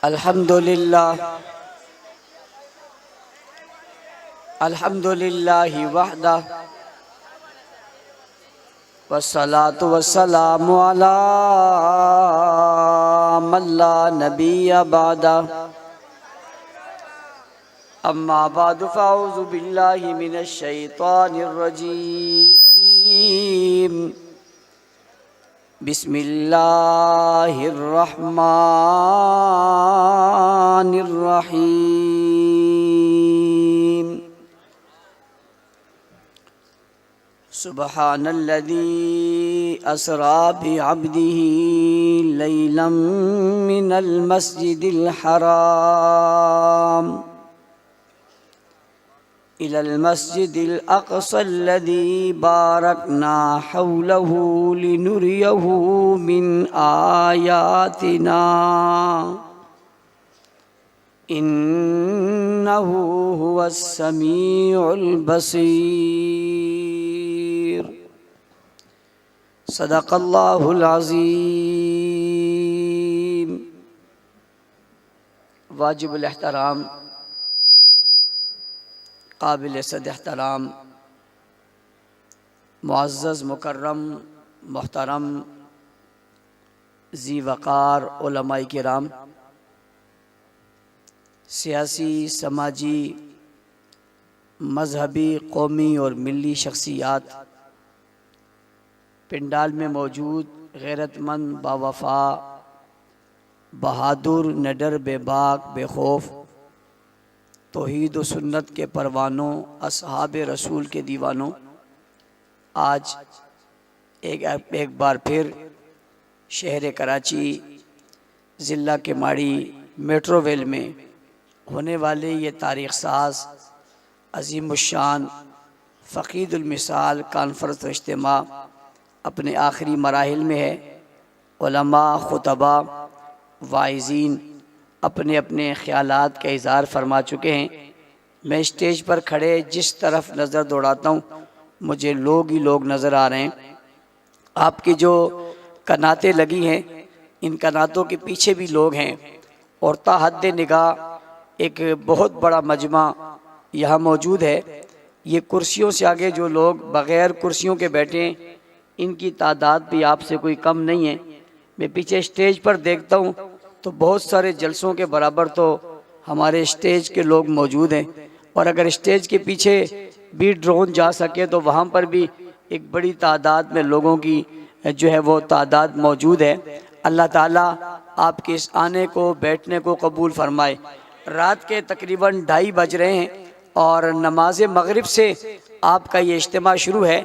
الحمدللہ وحدہ والصلاة والسلام علی من لا نبی بعدہ اما بعد فاعوذ باللہ من الشیطان الرجیم بسم اللہ الرحمن الرحیم سبحان الذي أسرى بعبده ليلا من المسجد الحرام إلى المسجد الأقصى الذي باركنا حوله لنريه من آياتنا إنه هو السميع البصير صدق اللہ العظیم۔ واجب الاحترام، قابل صد احترام، معزز مکرم محترم ذی وقار علماء کرام، سیاسی، سماجی، مذہبی، قومی اور ملی شخصیات، پنڈال میں موجود غیرت مند، باوفا، بہادر، نڈر، بے باک، بے خوف، توحید و سنت کے پروانوں، اصحاب رسول کے دیوانوں، آج ایک بار پھر شہر کراچی، ضلع کے ماڑی میٹرو ویل میں ہونے والے یہ تاریخ ساز، عظیم الشان، فقید المثال کانفرنس و اجتماع اپنے آخری مراحل میں ہے۔ علماء، خطباء، واعظین اپنے اپنے خیالات کا اظہار فرما چکے ہیں۔ میں اسٹیج پر کھڑے جس طرف نظر دوڑاتا ہوں مجھے لوگ ہی لوگ نظر آ رہے ہیں۔ آپ کی جو کناتیں لگی ہیں، ان کناتوں کے پیچھے بھی لوگ ہیں، اور تا حد نگاہ ایک بہت بڑا مجمع یہاں موجود ہے۔ یہ کرسیوں سے آگے جو لوگ بغیر کرسیوں کے بیٹھے ہیں، ان کی تعداد بھی آپ سے کوئی کم نہیں ہے۔ میں پیچھے اسٹیج پر دیکھتا ہوں تو بہت سارے جلسوں کے برابر تو ہمارے اسٹیج کے لوگ موجود ہیں، اور اگر اسٹیج کے پیچھے بھی ڈرون جا سکے تو وہاں پر بھی ایک بڑی تعداد میں لوگوں کی جو ہے وہ تعداد موجود ہے۔ اللہ تعالیٰ آپ کے اس آنے کو، بیٹھنے کو قبول فرمائے۔ رات کے تقریباً 2:30 بج رہے ہیں اور نماز مغرب سے آپ کا یہ اجتماع شروع ہے۔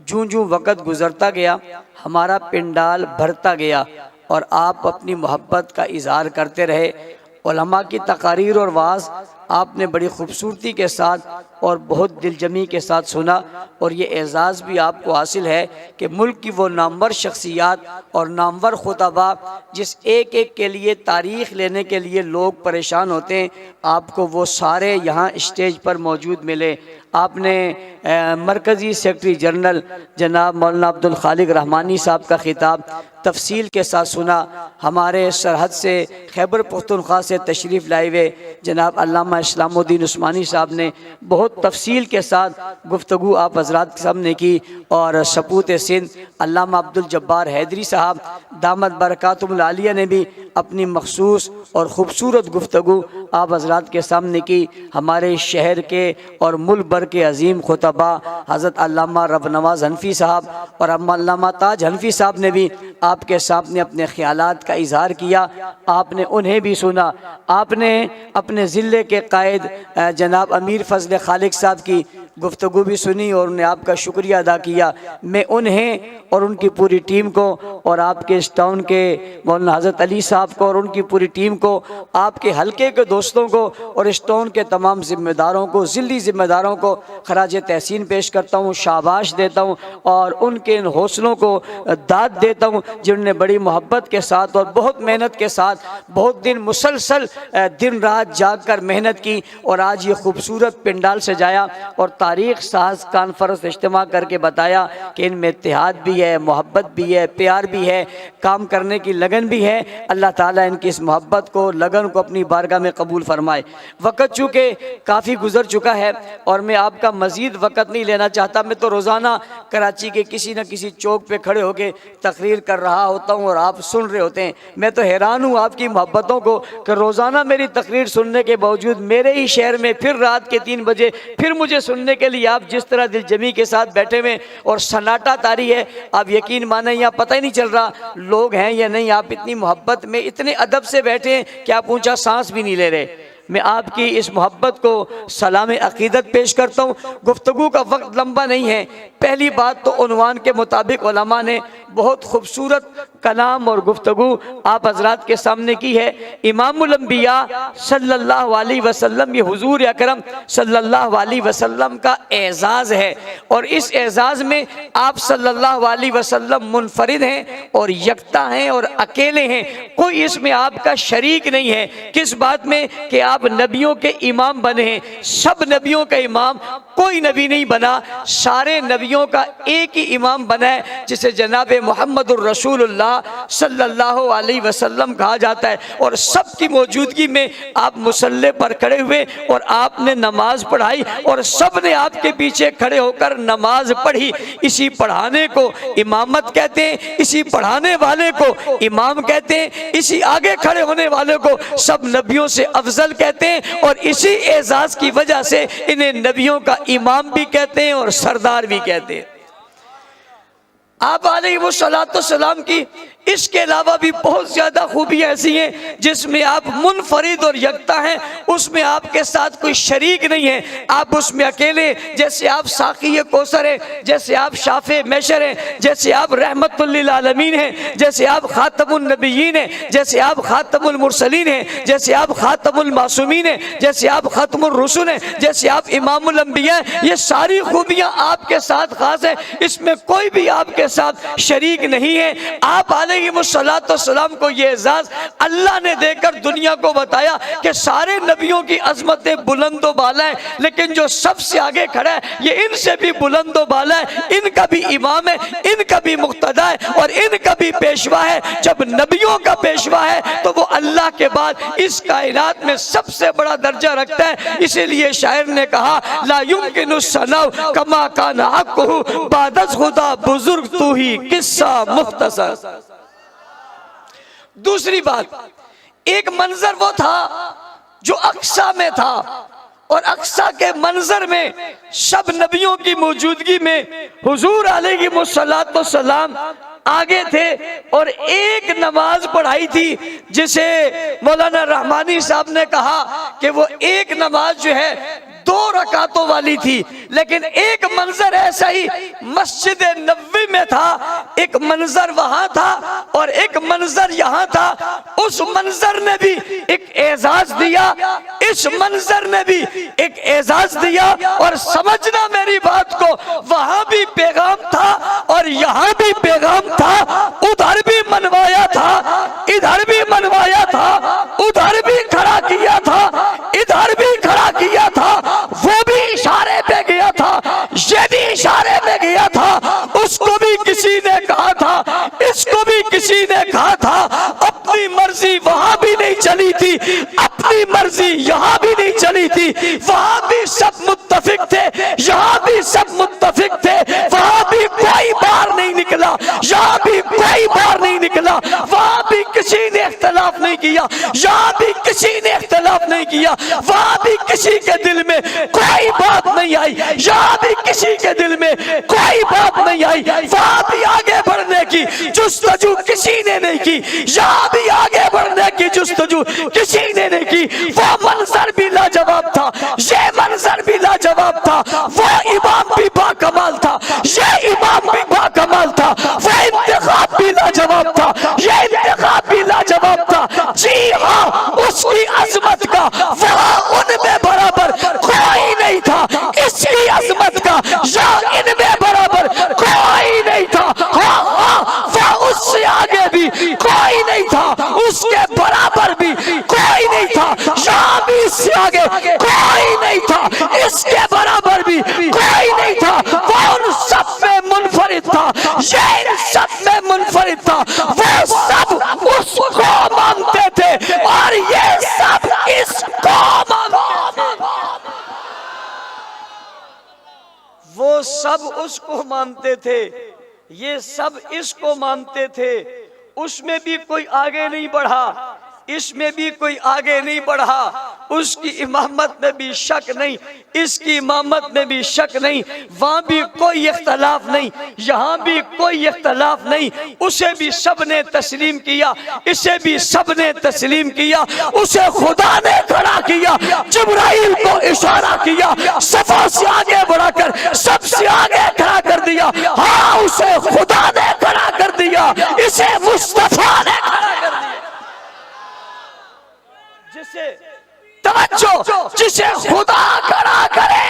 جوں جوں وقت گزرتا گیا ہمارا پنڈال بھرتا گیا، اور آپ اپنی محبت کا اظہار کرتے رہے۔ علماء کی تقاریر اور وعظ آپ نے بڑی خوبصورتی کے ساتھ اور بہت دل جمی کے ساتھ سنا، اور یہ اعزاز بھی آپ کو حاصل ہے کہ ملک کی وہ نامور شخصیات اور نامور خطباء جس ایک ایک کے لیے تاریخ لینے کے لیے لوگ پریشان ہوتے ہیں، آپ کو وہ سارے یہاں اسٹیج پر موجود ملے۔ آپ نے مرکزی سیکرٹری جنرل جناب مولانا عبدالخالق رحمانی صاحب کا خطاب تفصیل کے ساتھ سنا۔ ہمارے سرحد سے خیبر پختونخوا سے تشریف لائے ہوئے جناب علامہ اسلام الدین عثمانی صاحب نے بہت تفصیل کے ساتھ گفتگو آپ حضرات کے سامنے کی، اور سپوت سندھ علامہ عبدالجبار حیدری صاحب دامت برکاتہم العالیہ نے بھی اپنی مخصوص اور خوبصورت گفتگو آپ حضرات کے سامنے کی۔ ہمارے شہر کے اور ملک بھر کے عظیم خطباء حضرت علامہ رب نواز حنفی صاحب اور علامہ تاج حنفی صاحب نے بھی آپ کے سامنے اپنے خیالات کا اظہار کیا۔ آپ نے انہیں بھی سنا۔ آپ نے اپنے ضلع کے قائد جناب امیر فضل خالق صاحب کی گفتگو بھی سنی اور انہیں آپ کا شکریہ ادا کیا۔ میں انہیں اور ان کی پوری ٹیم کو اور آپ کے اس ٹاؤن کے مولانا حضرت علی صاحب کو اور ان کی پوری ٹیم کو، آپ کے حلقے کے دوستوں کو اور اس ٹاؤن کے تمام ذمہ داروں کو، ضلعی ذمہ داروں کو خراج تحسین پیش کرتا ہوں، شاباش دیتا ہوں اور ان کے ان حوصلوں کو داد دیتا ہوں جنہوں نے بڑی محبت کے ساتھ اور بہت محنت کے ساتھ بہت دن مسلسل دن رات جاگ کر محنت کی اور آج یہ خوبصورت پنڈال سجایا اور تاریخ ساز کانفرنس اجتماع کر کے بتایا کہ ان میں اتحاد بھی ہے، محبت بھی ہے، پیار بھی ہے، کام کرنے کی لگن بھی ہے۔ اللہ تعالیٰ ان کی اس محبت کو، لگن کو اپنی بارگاہ میں قبول فرمائے۔ وقت چونکہ کافی گزر چکا ہے اور میں آپ کا مزید وقت نہیں لینا چاہتا۔ میں تو روزانہ کراچی کے کسی نہ کسی چوک پہ کھڑے ہو کے تقریر کر رہا ہوتا ہوں اور آپ سن رہے ہوتے ہیں۔ میں تو حیران ہوں آپ کی محبتوں کو کہ روزانہ میری تقریر سننے کے باوجود میرے ہی شہر میں پھر رات کے 3 بجے پھر مجھے سننے کے لیے آپ جس طرح دل جمی کے ساتھ بیٹھے ہوئے اور سناٹا طاری ہے، آپ یقین مانیں یہاں پتہ ہی نہیں چل رہا لوگ ہیں یا نہیں۔ آپ اتنی محبت میں اتنے ادب سے بیٹھے ہیں کہ آپ اونچا سانس بھی نہیں لے رہے۔ میں آپ کی اس محبت کو سلام عقیدت پیش کرتا ہوں۔ گفتگو کا وقت لمبا نہیں ہے۔ پہلی بات تو عنوان کے مطابق علماء نے بہت خوبصورت کلام اور گفتگو آپ حضرات کے سامنے کی ہے۔ امام الانبیاء صلی اللہ علیہ وسلم، یہ حضور اکرم صلی اللہ علیہ وسلم کا اعزاز ہے، اور اس اعزاز میں آپ صلی اللہ علیہ وسلم منفرد ہیں اور یکتا ہیں اور اکیلے ہیں۔ کوئی اس میں آپ کا شریک نہیں ہے۔ کس بات میں؟ کہ آپ نبیوں کے امام بنے ہیں۔ سب نبیوں کا امام کوئی نبی نہیں بنا، سارے نبیوں کا ایک ہی امام بنا ہے جسے جناب محمد الرسول اللہ صلی اللہ علیہ وسلم کہا جاتا ہے۔ اور سب کی موجودگی میں آپ مصلی پر کھڑے ہوئے اور آپ نے نماز پڑھائی اور سب نے آپ کے پیچھے کھڑے ہو کر نماز پڑھی۔ اسی پڑھانے کو امامت کہتے ہیں، اسی پڑھانے والے کو امام کہتے ہیں، اسی آگے کھڑے ہونے والے کو سب نبیوں سے افضل کہتے ہیں، اور اسی اعزاز کی وجہ سے انہیں نبیوں کا امام بھی کہتے ہیں اور سردار بھی کہتے ہیں۔ آپ علیہ السلام کی اس کے علاوہ بھی بہت زیادہ خوبی ایسی ہیں جس میں آپ منفرد اور یکتا ہیں، اس میں آپ کے ساتھ کوئی شریک نہیں ہے، آپ اس میں اکیلے۔ جیسے آپ ساقی کوثر ہیں، جیسے آپ شافع محشر ہیں، جیسے آپ رحمت للعالمین ہیں، جیسے آپ خاتم النبیین ہیں، جیسے آپ خاتم المرسلین ہیں، جیسے آپ خاتم المعصومین ہیں، جیسے آپ ختم الرسل ہیں، جیسے آپ امام الانبیاء ہیں۔ یہ ساری خوبیاں آپ کے ساتھ خاص ہیں، اس میں کوئی بھی آپ کے ساتھ شریک نہیں ہے۔ آپ علیہ السلام کو یہ اعزاز اللہ نے دے کر دنیا کو بتایا کہ سارے نبیوں کی عظمتیں بلند و بالا ہیں، لیکن جو سب سے آگے کھڑا ہے یہ ان سے بھی بلند و بالا ہے، ان کا بھی امام ہے، ان کا بھی مقتدا ہے اور ان کا بھی پیشوا ہے۔ جب نبیوں کا پیشوا ہے تو وہ اللہ کے بعد اس کائنات میں سب سے بڑا درجہ رکھتا ہے۔ اسی لیے شاعر نے کہا لا یمکن الثناء کما کان حقہ بعد از خدا بزرگ تو ہی قصہ مختصر۔ دوسری بات، ایک منظر وہ تھا جو اقصیٰ میں تھا، اور اقصیٰ کے منظر میں سب نبیوں کی موجودگی میں حضور علیہ السلام آگے تھے اور ایک نماز پڑھائی تھی جسے مولانا رحمانی صاحب نے کہا کہ وہ ایک نماز جو ہے 2 رکعتوں والی تھی، لیکن ایک منظر ایسا ہی مسجد نبوی میں تھا، ایک منظر وہاں تھا اور ایک منظر یہاں تھا۔ اس منظر نے بھی ایک اعزاز دیا، اس منظر نے بھی ایک اعزاز دیا، اور سمجھنا میری بات کو، وہاں بھی پیغام تھا اور یہاں بھی پیغام تھا۔ ادھر بھی منوایا تھا، ادھر بھی منوایا تھا، ادھر بھی کھڑا کیا تھا، ادھر بھی کھڑا کیا تھا، وہ بھی اشارے پہ گیا تھا، یہ بھی اشارے پہ گیا تھا، اس کو بھی کسی نے کہا تھا، اس کو بھی کسی نے کہا تھا۔ اپنی مرضی وہاں بھی نہیں چلی تھی، اپنی مرضی یہاں بھی نہیں چلی تھی، وہاں بھی سب متفق تھے، یہاں بھی سب متفق تھے، وہاں بھی کوئی باہر نہیں نکلا، یہاں بھی کوئی باہر نہیں نکلا، وہاں بھی کسی نے اختلاف نہیں کیا، یہاں بھی کسی نے اختلاف نہیں کیا، وہاں بھی کسی کے دل میں کوئی بات نہیں آئی، یہاں بھی کسی کے دل میں کوئی بات نہیں آئی، وہاں بھی آگے بڑھنے کی جستجو کسی نے نہیں کی، یہاں بھی آگے بڑھنے کی جستجو کسی نے نہیں کی۔ وہ منظر بھی لاجواب تھا، یہ منظر بھی لاجواب تھا، وہ امام بھی باکمال تھا، یہ امام بھی باکمال تھا، وہ انتخاب بھی لاجواب تھا، یہ انتخاب بھی لاجواب تھا۔ جی ہاں، اس کی عظمت کا وہاں ان میں برابر کوئی نہیں تھا، اس کی عظمت کا یا ان میں برابر کوئی نہیں تھا۔ ہاں وہ اس سے آگے بھی کوئی نہیں تھا، اس کے برابر بھی کوئی نہیں تھا، یہاں بھی اس سے آگے کوئی نہیں تھا، اس کے برابر بھی بھی کوئی نہیں تھا، وہ ان سب میں منفرد تھا، یہ ان سب میں منفرد تھا، وہ سب اس کو مانتے تھے اور یہ سب اس کو مانتے تھے۔ وہ سب اس کو مانتے تھے، یہ سب اس کو مانتے تھے، اس میں بھی کوئی آگے نہیں بڑھا، اس میں بھی کوئی آگے نہیں بڑھا، اس کی امامت میں بھی شک نہیں، اس کی امامت میں بھی شک نہیں، وہاں بھی کوئی اختلاف نہیں، یہاں بھی کوئی اختلاف نہیں، اسے بھی سب نے تسلیم کیا، اسے بھی سب نے تسلیم کیا، اسے خدا نے کھڑا کیا، جبرائیل کو اشارہ کیا، صفوں سے آگے بڑھا کر سب سے آگے کھڑا کر دیا، ہاں اسے خدا نے کھڑا کر دیا، اسے مصطفیٰ نے کھڑا کر دیا۔ جسے توجہ، جسے خدا کھڑا کرے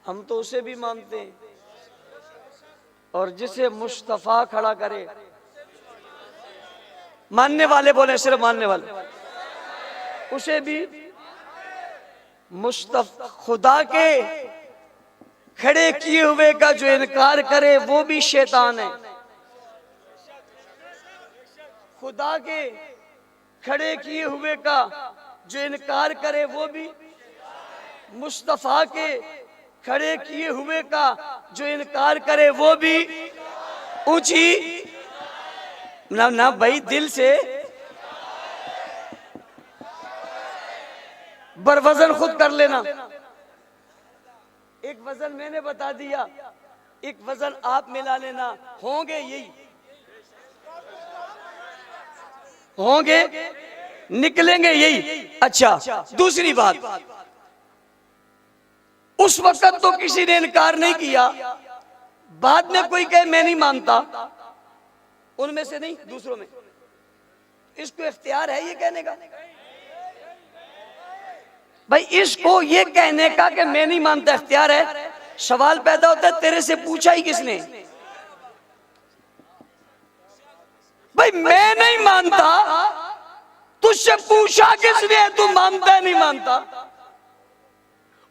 ہم تو اسے بھی مانتے ہیں، اور جسے مصطفیٰ کھڑا کرے، ماننے والے بولیں، صرف ماننے والے، اسے بھی مصطفیٰ خدا کے کھڑے کیے ہوئے کا جو انکار کرے وہ بھی شیطان ہے، خدا کے کھڑے کیے ہوئے کا جو انکار کرے وہ بھی، مصطفیٰ کے کھڑے کیے ہوئے کا جو انکار کرے وہ بھی، اونچی نہ بھائی دل سے بروزن خود کر لینا، ایک وزن میں نے بتا دیا، ایک وزن آپ ملا لینا، ہوں گے یہی، ہوں گے نکلیں گے یہی۔ اچھا دوسری بات، اس وقت تو کسی نے انکار نہیں کیا، بعد میں کوئی کہے میں نہیں مانتا، ان میں سے نہیں دوسروں میں، اس کو اختیار ہے یہ کہنے کا؟ بھائی اس کو یہ کہنے کا کہ میں نہیں مانتا اختیار ہے؟ سوال پیدا ہوتا ہے تیرے سے پوچھا ہی کس نے؟ بھائی میں نہیں مانتا، تجھ سے پوچھا کس نے تو مانتا ہے نہیں مانتا؟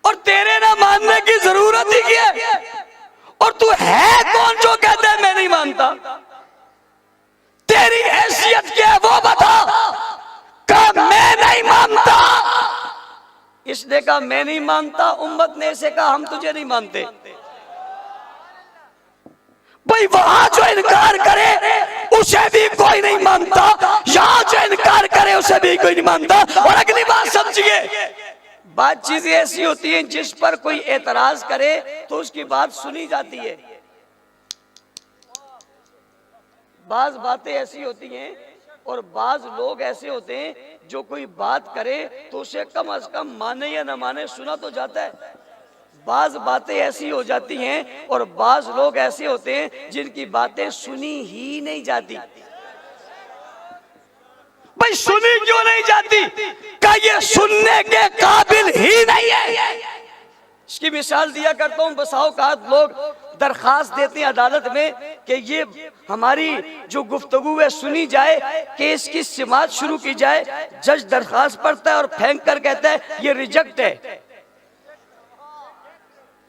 اور تیرے نہ ماننے کی ضرورت ہی کیا ہے؟ اور تو ہے کون جو کہتا ہے میں نہیں مانتا؟ تیری حیثیت کیا ہے وہ بتا، کہ میں نہیں مانتا، اس نے کہا میں نہیں مانتا، امت نے اسے کہا ہم تجھے نہیں مانتے۔ بھئی وہاں جو انکار کرے اسے بھی کوئی نہیں مانتا، یہاں جو انکار کرے اسے بھی کوئی نہیں مانتا۔ اور اگلی بات سمجھئے، بات چیزیں ایسی ہوتی ہیں جس پر کوئی اعتراض کرے تو اس کی بات سنی جاتی ہے، بعض باتیں ایسی ہوتی ہیں اور بعض لوگ ایسے ہوتے ہیں جو کوئی بات کرے تو اسے کم از کم مانے یا نہ مانے سنا تو جاتا ہے، بعض باتیں ایسی ہو جاتی ہیں اور بعض لوگ ایسے ہوتے ہیں جن کی باتیں سنی ہی نہیں جاتی۔ بھئی سنی کیوں نہیں جاتی؟ کہ یہ سننے کے قابل ہی نہیں ہے۔ اس کی مثال دیا کرتا ہوں، بسا اوقات لوگ درخواست دیتے ہیں عدالت میں کہ یہ ہماری جو گفتگو ہے سنی جائے، کیس کی سماعت شروع کی جائے، جج درخواست پڑھتا ہے اور پھینک کر کہتا ہے یہ ریجیکٹ ہے۔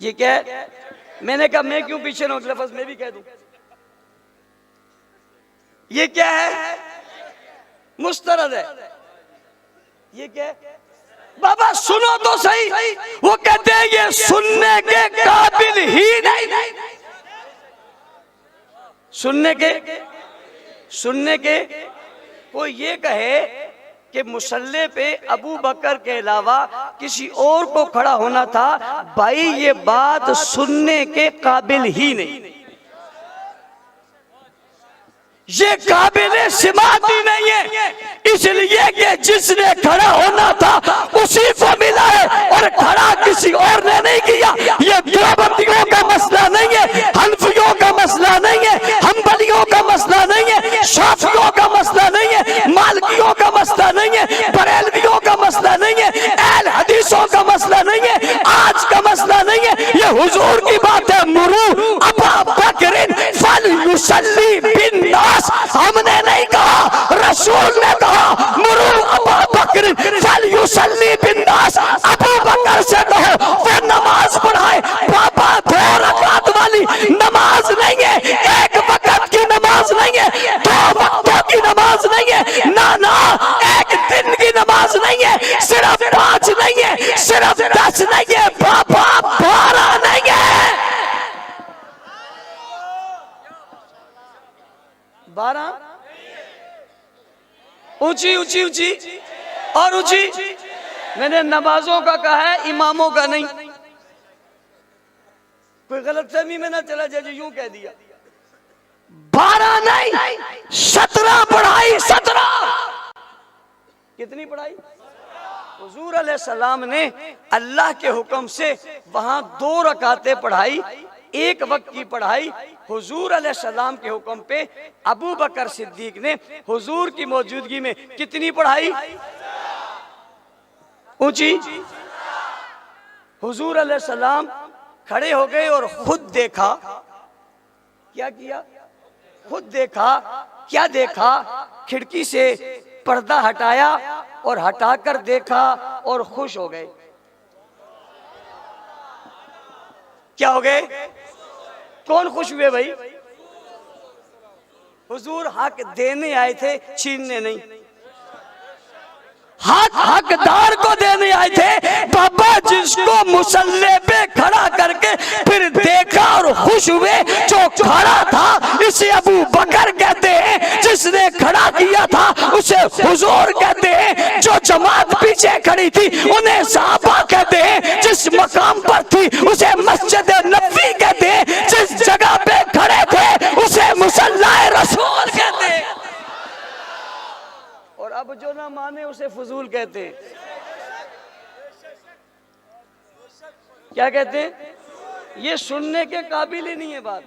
یہ کیا ہے؟ میں نے کہا میں کیوں پیچھے نہ لفظ میں بھی کہہ دوں، یہ کیا ہے؟ مسترد ہے۔ یہ کیا ہے؟ بابا سنو تو صحیح، وہ کہتے ہیں یہ سننے کے قابل ہی نہیں۔ سننے کے کوئی یہ کہے کہ مصلی پہ ابو بکر کے علاوہ کسی اور کو کھڑا ہونا تھا، بھائی یہ بات سننے کے قابل ہی نہیں، یہ قابل سماعت ہی نہیں ہے، اس لیے کہ جس نے کھڑا ہونا تھا اسی کو ملا ہے اور کھڑا کسی اور نے نہیں کیا۔ یہ دیوبندیوں کا مسئلہ نہیں ہے، حنفیوں کا مسئلہ نہیں ہے، حنبلیوں کا مسئلہ نہیں ہے، شافعیوں کا مسئلہ نہیں ہے، مالکیوں کا مسئلہ نہیں ہے، بریلویوں کا مسئلہ نہیں ہے، اہل حدیثوں کا مسئلہ نہیں ہے، آج کا مسئلہ نہیں ہے، یہ حضور کی بات ہے۔ مرو ابا بکر فلیصلی بالناس، ہم نے نہیں کہا، رسول نے کہا مرو ابا بکر فلیصلی بالناس، ابو بکر سے کہو وہ نماز نماز نہیں ہے، صرف 5 نہیں ہے، صرف 10 نہیں ہے، بابا 12 نہیں ہے، 12 اونچی اونچی اونچی اور اونچی. میں نے نمازوں کا کہا ہے، اماموں کا نہیں. کوئی غلط فہمی میں نہ چلا جائے جو یوں کہہ دیا. 12 نہیں، 17 پڑھائی. 17 کتنی پڑھائی؟ حضور علیہ السلام نے اللہ کے حکم سے وہاں 2 رکعتیں پڑھائی، 1 وقت کی پڑھائی. حضور علیہ السلام کے حکم پہ ابو بکر صدیق نے حضور کی موجودگی میں کتنی پڑھائی؟ اونچی. حضور علیہ السلام کھڑے ہو گئے اور خود دیکھا. کیا کیا؟ خود دیکھا. کیا دیکھا؟ کھڑکی سے پردہ ہٹایا اور ہٹا کر دیکھا اور خوش ہو گئے. کیا ہو گئے؟ کون خوش ہوئے بھائی؟ حضور حق دینے آئے تھے، چھیننے نہیں. حقدار کو دینے آئے تھے. بابا جس کو مصلی پہ کھڑا کر کے پھر دیکھا اور خوش ہوئے، جو کھڑا تھا اسے ابو بکر کہتے ہیں، جس نے کھڑا کیا تھا اسے حضور کہتے ہیں، جو جماعت پیچھے کھڑی تھی انہیں صحابہ کہتے ہیں، جس مقام پر تھی اسے مسجد نبوی کہتے ہیں، جس جگہ پہ کھڑے تھے اسے مصلی رسول کہتے ہیں، اور اب جو نہ مانے اسے فضول کہتے ہیں. کیا کہتے ہیں؟ یہ سننے کے قابل ہی نہیں ہے بات.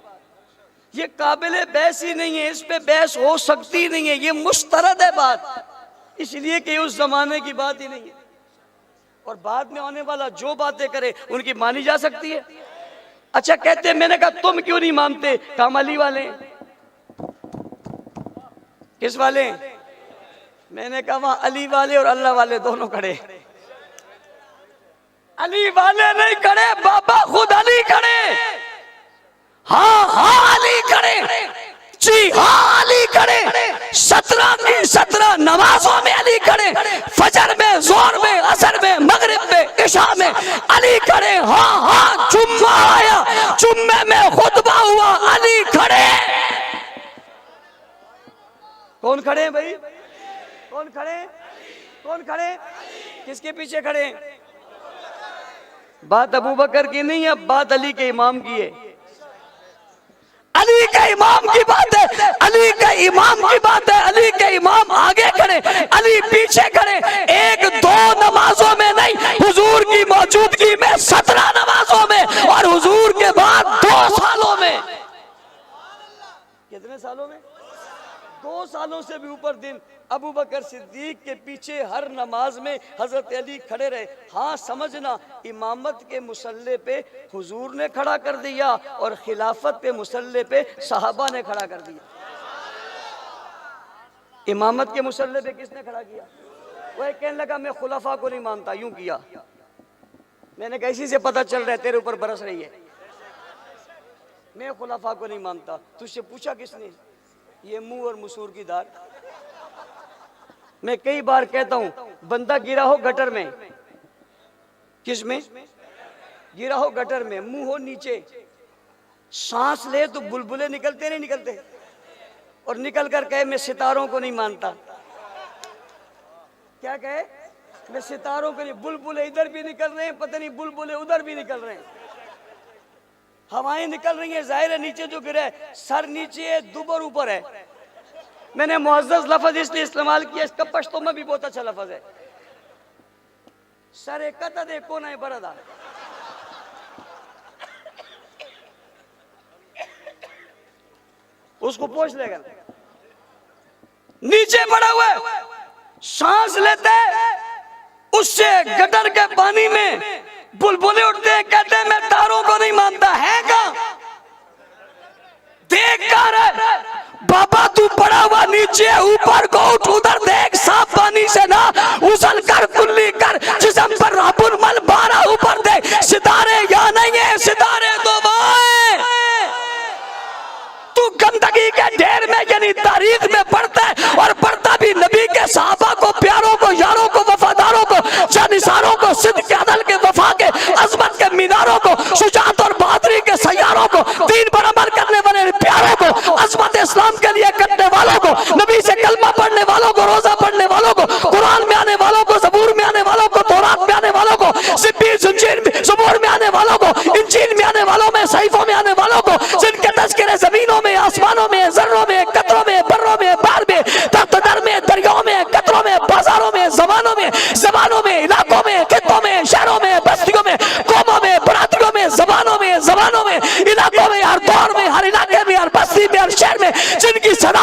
یہ قابل بحث ہی نہیں ہے، اس پہ بحث ہو سکتی نہیں ہے. یہ مسترد ہے بات، اس لیے کہ اس زمانے کی بات ہی نہیں ہے. اور بعد میں آنے والا جو باتیں کرے ان کی مانی جا سکتی ہے. اچھا کہتے ہیں، میں نے کہا تم کیوں نہیں مانتے؟ کام علی والے ہیں. کس والے ہیں؟ میں نے کہا وہاں علی والے اور اللہ والے دونوں کھڑے. علی والے نہیں کھڑے، بابا خود علی کھڑے. ہاں ہاں علی کھڑے، جی ہاں علی کھڑے. 17 کی 17 نمازوں میں علی کھڑے، فجر میں، ظہر میں، عصر میں، مغرب میں، عشاء میں علی کھڑے. ہاں ہاں جمعہ آیا، جمعے میں خطبہ ہوا، علی کھڑے. کون کھڑے ہیں بھائی؟ کون کھڑے؟ کون کھڑے؟ کس کے پیچھے کھڑے؟ بات ابو بکر کی نہیں ہے، بات علی کے امام کی ہے. علی کے امام کی بات ہے، علی کے امام کی بات ہے. علی کے امام آگے کھڑے، علی پیچھے کھڑے. 1-2 نمازوں میں نہیں، حضور کی موجودگی میں 17 نمازوں میں، اور حضور کے بعد 2 سالوں میں. کتنے سالوں میں؟ 2 سالوں سے بھی اوپر دن ابو بکر صدیق کے پیچھے ہر نماز میں حضرت علی کھڑے رہے. ہاں سمجھنا، امامت کے مصلی پہ حضور نے کھڑا کر دیا اور خلافت پہ مصلی پہ صحابہ نے کھڑا کر دیا. امامت کے مصلی پہ کس نے کھڑا کیا؟ وہ ایک کہنے لگا میں خلفاء کو نہیں مانتا، یوں کیا. میں نے کہا اسی سے پتہ چل رہا ہے تیرے اوپر برس رہی ہے. میں خلفاء کو نہیں مانتا. تجھ سے پوچھا کس نے؟ یہ منہ اور مسور کی دار. میں کئی بار کہتا ہوں، بندہ گرا ہو گٹر میں، کس میں گرا ہو؟ گٹر میں، منہ ہو نیچے، سانس لے تو بلبلے نکلتے نہیں نکلتے؟ اور نکل کر کہے میں ستاروں کو نہیں مانتا. کیا کہے؟ میں ستاروں کو نہیں. بلبلے ادھر بھی نکل رہے ہیں، پتہ نہیں بلبلے ادھر بھی نکل رہے ہیں. ہوائیں نکل رہی ہیں، ظاہر ہے نیچے جو گرا ہے سر نیچے ہے، دوبر اوپر ہے. میں نے معزز لفظ اس لیے استعمال کیا، اس کا پشتو میں بھی بہت اچھا لفظ ہے. سر کتا دے کونا ہے بردا. اس کو پوچھ لے گا. نیچے پڑا ہوا ہے، سانس لیتے اس سے گٹر کے پانی میں بلبلے اٹھتے ہیں، کہتے ہیں میں تاروں کو نہیں مانتا. ہے کہاں؟ دیکھ کر بابا تو پڑا ہوا نیچے، اوپر کو اٹھ، ادھر دیکھ، صاف پانی سے نہ اسل کر، کلی کر، جسم پر رب المل بارہ، اوپر دیکھ، ستارے یا نہیں ہیں، ستارے تو وہاں. تو گندگی کے ڈھیر میں یعنی تاریخ میں پڑھتا ہے، اور پڑھتا بھی نبی کے صحابہ کو، پیاروں کو، یاروں کو، وفاداروں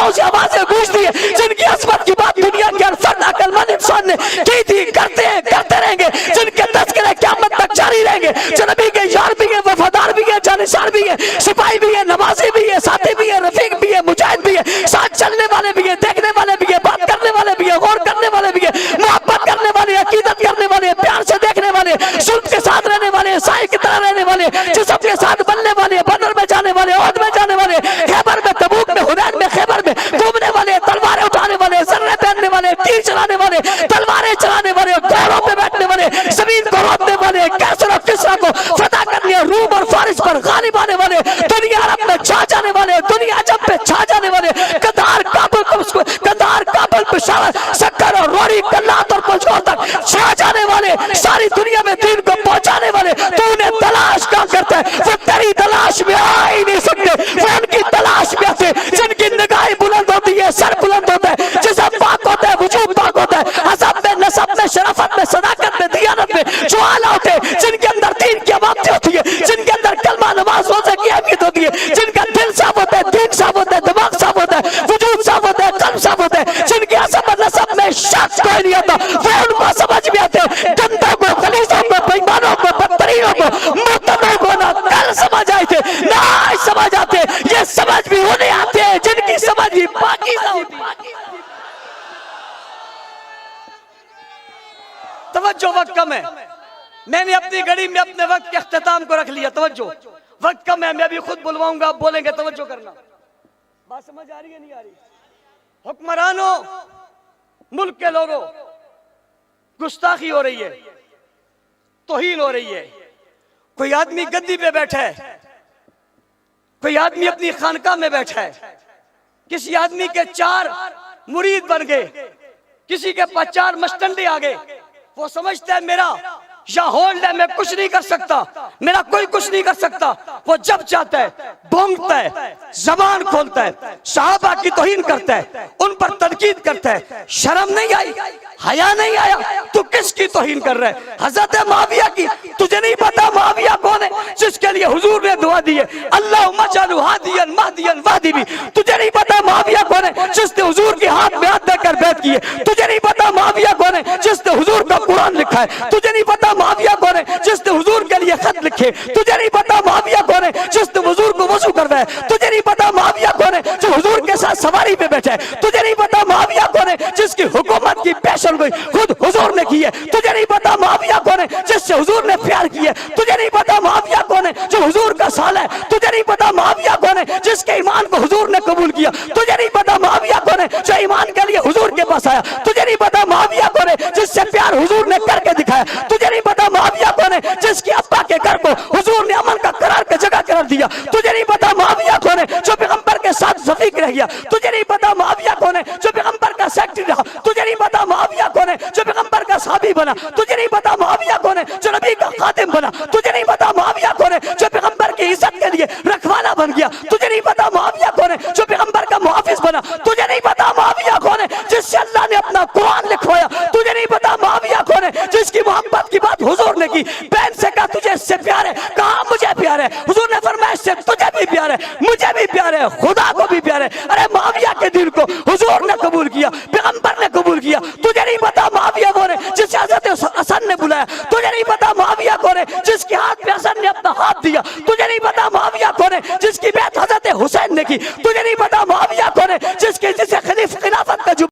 درگاہوں سے آوازیں گونجتی ہیں جن کی عظمت کی بات دنیا کے الفرد عقل مند انسان نے کی تھی، کرتے ہیں، کرتے رہیں گے، جن کے تذکرے قیامت تک جاری رہیں گے، جو نبی کے یار بھی ہیں، وفادار بھی ہیں، جانشار بھی ہیں، سپاہی بھی ہیں، نمازی بھی ہیں، ساتھی بھی ہیں، رفیق بھی ہیں، مجاہد بھی ہیں، ساتھ چلنے والے بھی ہیں، دیکھنے والے بھی ہیں، بات کرنے والے بھی ہیں، غور کرنے والے بھی ہیں، محبت کرنے والے، عقیدت کرنے والے، پیار سے دیکھنے والے، ظلم کے ساتھ رہنے والے، سائے کی طرح رہنے والے، جسم کے ساتھ بننے والے، بدر میں جانے والے، عہد میں جانے والے، خیبر میں، تبوک میں، حنین میں، خیبر میں گھومنے والے، تلواریں اٹھانے والے، ذرے پہننے والے، تیر چلانے والے، تلواریں چلانے والے، گھوڑوں پہ بیٹھنے والے، زمین کو روکنے والے، کیسر اور کسرا کو فتح کرنے، روم اور فارس پر غالب آنے والے، دنیا عرب میں چھا جانے والے، دنیا عجم پہ چھا جانے والے، قطار کابل پشاور سکر اور روڑی کلات اور پنجول تک چھا جانے والے، ساری دنیا میں دین کو پہنچانے والے، تو انہیں تلاش کیا کرتا ہے؟ وہ تیری تلاش میں آ ہی نہیں سکتے، وہ ان کی تلاش میں آتے جن کی نگاہیں بلند ہوتی ہے، سر بلند ہوتا ہے، جسم پاک ہوتا ہے، وجود پاک ہوتا ہے، حسب میں، نسب میں، شرافت میں، صداقت میں، دیانت میں جو اعلیٰ ہوتے ہیں، جن کے اندر دین کی عبادت ہوتی ہے، جن کے اندر کلمہ نماز روزے کی اہمیت ہوتی ہے، جن کا دل صاف ہوتا ہے، دین صاف ہوتا ہے، دماغ صاف ہوتا ہے، وجود صاف ہوتا ہے، قلب صاف ہوتا ہے، جن کی حسب اور نسب میں شک کوئی نہیں ہوتا، وہ ان کو سمجھ میں آتے ہیں، گندوں کو، خلیصوں کو، بےایمانوں کو، بدترینوں کو، مرتدوں کو نہ کل سمجھ آئے تھے، نہ آج سمجھ آتے، یہ سمجھ بھی انہیں آتے ہیں جن کی سمجھ بھی پاکیزہ ہوتی ہے۔ توجہ، وقت کم ہے، میں نے اپنی گھڑی میں اپنے وقت کے اختتام کو رکھ لیا، توجہ، وقت کم ہے، میں بھی خود بلواؤں گا، آپ بولیں گے، توجہ کرنا، بات سمجھ آ رہی ہے نہیں آ رہی؟ حکمرانوں، ملک کے لوگوں، گستاخی ہو رہی ہے، توہین ہو رہی ہے، کوئی آدمی گدی پہ بیٹھا ہے، کوئی آدمی اپنی خانقاہ میں بیٹھا ہے، کسی آدمی کے 4 مرید بن گئے، کسی کے 4 مشتنڈے آ گئے، وہ سمجھتا ہے میرا یا ہولڈ ہے، میں کچھ نہیں کر سکتا، میرا کوئی کچھ نہیں کر سکتا، وہ جب چاہتا ہے بھونکتا ہے، زبان کھولتا ہے، صحابہ کی توہین کرتا ہے، ان پر تنقید کرتا ہے، شرم نہیں آئی، حیا نہیں آیا، تو کس کی توہین کر رہا ہے؟ حضرت معاویہ کی، تجھے نہیں پتا معاویہ کون ہے جس کے لیے حضور نے دعا دی ہے اللہم اجعلہ ہادیا مہدیا واہدی بھی؟ تجھے نہیں پتا معاویہ کون ہے جس نے حضور کے ہاتھ میں ہاتھ دے کر بیعت کی ہے؟ تجھے نہیں پتا معاویہ کون ہے جس نے حضور کا قرآن لکھا ہے؟ تجھے نہیں پتا معاویہ کون ہے جس نے حضور کے لیے خط لکھے؟ تجھے نہیں پتا معاویہ کون ہے جس نے حضور کو وضو کروایا؟ تجھے نہیں پتا معاویہ کون ہے جو حضور کے ساتھ سواری پہ بیٹھا ہے؟ تجھے نہیں پتا معاویہ کون ہے جس کی حکومت کی پیشن گوئی خود حضور نے کی ہے؟ تجھے نہیں پتا معاویہ کون ہے جس سے حضور نے پیار کی ہے؟ تجھے نہیں پتا معاویہ کون ہے جو حضور کا سال ہے؟ تجھے نہیں پتا معاویہ کون ہے جس کے ایمان کو حضور نے قبول کیا؟ تجھے نہیں پتا معاویہ کون ہے جو ایمان کے لیے حضور کے پاس آیا؟ تجھے نہیں پتا معاویہ کون ہے جس سے پیار حضور نے کر کے دکھایا؟ تجھے نہیں پتا معاویہ کون ہے جس کی ابا کے گھر کو حضور نے امن کا قرار کا جگہ قرار دیا؟ تجھے نہیں پتا معاویہ کون ہے جو پیغمبر کے ساتھ رفیق رہ گیا؟ تجھے نہیں پتا معاویہ کون ہے جو پیغمبر کا سیکٹری رہا؟ تجھے نہیں پتا معاویہ کون ہے جو پیغمبر کا صحابی بنا؟ تجھے نہیں پتا معاویہ کون ہے جو نبی کا خادم بنا؟ تجھے نہیں پتا معاویہ کون ہے جو پیغمبر کی عزت کے لیے رکھوالا بن گیا؟ تجھے نہیں پتا معاویہ کون ہے جو پیغمبر کا محافظ بنا؟ تجھے نہیں پتا معاویہ کون ہے جس سے اللہ نے اپنا قرآن لکھوایا؟ تجھے نہیں پتا معاویہ کون ہے جس کی محبت کی بات حضور نے کی؟ بہن سے کہا تجھے اس سے پیار ہے، کہا مجھے پیار ہے، حضور نے فرمایا اس سے تجھے بھی پیار ہے، مجھے بھی پیار ہے، خدا کو بھی پیار ہے۔ ارے معاویہ کے دین کو حضور نے قبول کیا، پیغمبر نے قبول کیا۔ تجھے نہیں پتا معاویہ کون ہے جس سے حضرت حسن نے بلایا؟ تجھے نہیں پتا معاویہ کون ہے جس کے ہاتھ پہ حسن نے اپنا ہاتھ دیا؟ تجھے نہیں پتا معاویہ کون ہے جس کی بیعت حضرت حسین نے کی؟ تجھے نہیں پتا معاویہ کون ہے جسے